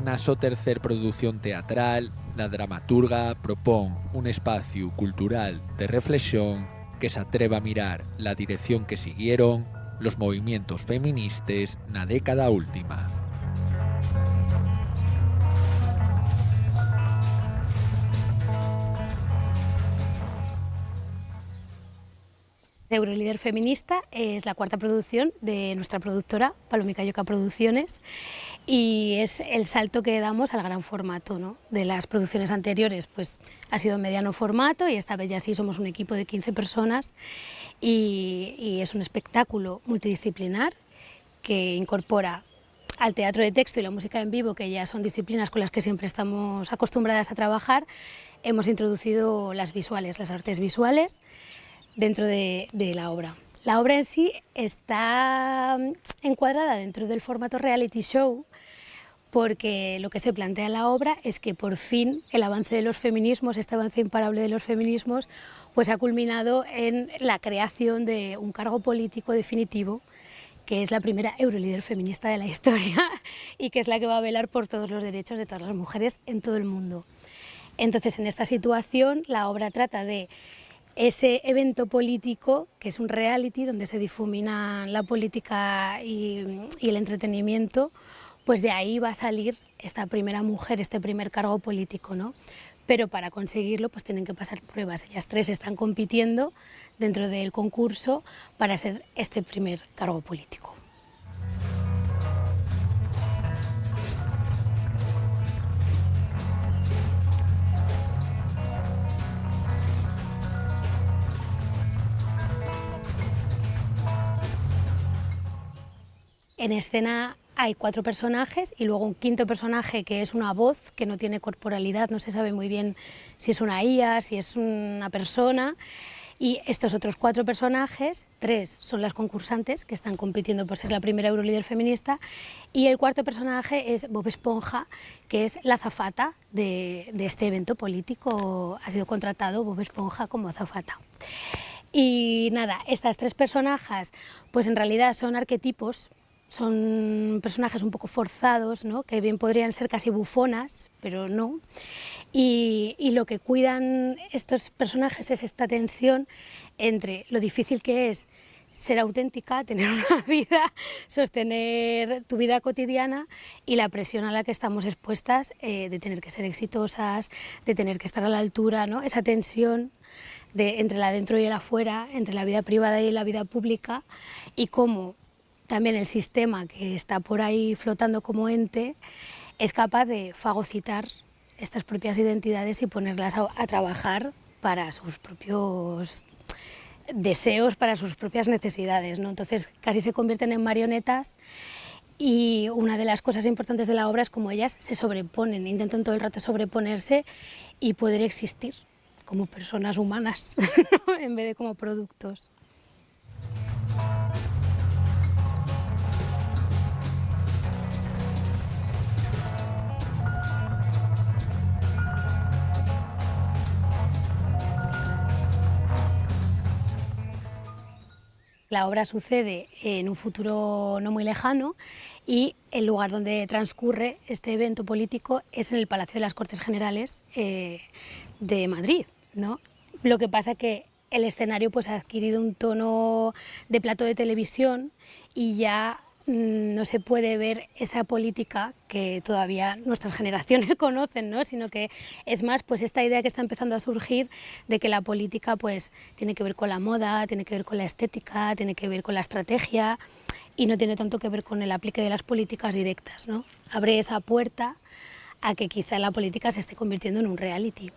na so tercer produción teatral, la dramaturga propón un espacio cultural de reflexión que se atreva a mirar la dirección que siguieron los movimientos feministas na década última. Eurolíder Feminista es la cuarta producción de nuestra productora, Palomica Yoca Producciones, y es el salto que damos al gran formato, ¿no? De las producciones anteriores pues ha sido mediano formato y esta vez ya sí somos un equipo de 15 personas y es un espectáculo multidisciplinar que incorpora al teatro de texto y la música en vivo, que ya son disciplinas con las que siempre estamos acostumbradas a trabajar. Hemos introducido las visuales, las artes visuales, dentro de la obra. La obra en sí está encuadrada dentro del formato reality show porque lo que se plantea en la obra es que por fin el avance de los feminismos, este avance imparable de los feminismos, pues ha culminado en la creación de un cargo político definitivo, que es la primera Eurolíder feminista de la historia y que es la que va a velar por todos los derechos de todas las mujeres en todo el mundo. Entonces, en esta situación, la obra trata de ese evento político, que es un reality donde se difumina la política y el entretenimiento, pues de ahí va a salir esta primera mujer, este primer cargo político, ¿no? Pero para conseguirlo pues tienen que pasar pruebas. Ellas tres están compitiendo dentro del concurso para ser este primer cargo político. En escena hay 4 personajes y luego un quinto personaje que es una voz que no tiene corporalidad, no se sabe muy bien si es una IA, si es una persona. Y estos otros 4 personajes, 3 son las concursantes que están compitiendo por ser la primera Eurolíder feminista y el cuarto personaje es Bob Esponja, que es la azafata de este evento político. Ha sido contratado Bob Esponja como azafata. Y nada, estas 3 personajes pues en realidad son arquetipos. Son personajes un poco forzados, ¿no? Que bien podrían ser casi bufonas, pero no. Y lo que cuidan estos personajes es esta tensión entre lo difícil que es ser auténtica, tener una vida, sostener tu vida cotidiana y la presión a la que estamos expuestas de tener que ser exitosas, de tener que estar a la altura, ¿no? Esa tensión entre el adentro y el afuera, entre la vida privada y la vida pública y cómo también el sistema que está por ahí flotando como ente es capaz de fagocitar estas propias identidades y ponerlas a trabajar para sus propios deseos, para sus propias necesidades, ¿no? Entonces casi se convierten en marionetas y una de las cosas importantes de la obra es cómo ellas se sobreponen, intentan todo el rato sobreponerse y poder existir como personas humanas, ¿no? En vez de como productos. La obra sucede en un futuro no muy lejano y el lugar donde transcurre este evento político es en el Palacio de las Cortes Generales de Madrid, ¿no? Lo que pasa es que el escenario pues, ha adquirido un tono de plato de televisión y ya no se puede ver esa política que todavía nuestras generaciones conocen, ¿no? Sino que es más pues esta idea que está empezando a surgir de que la política pues tiene que ver con la moda, tiene que ver con la estética, tiene que ver con la estrategia y no tiene tanto que ver con el aplique de las políticas directas, ¿no? Abre esa puerta a que quizá la política se esté convirtiendo en un reality.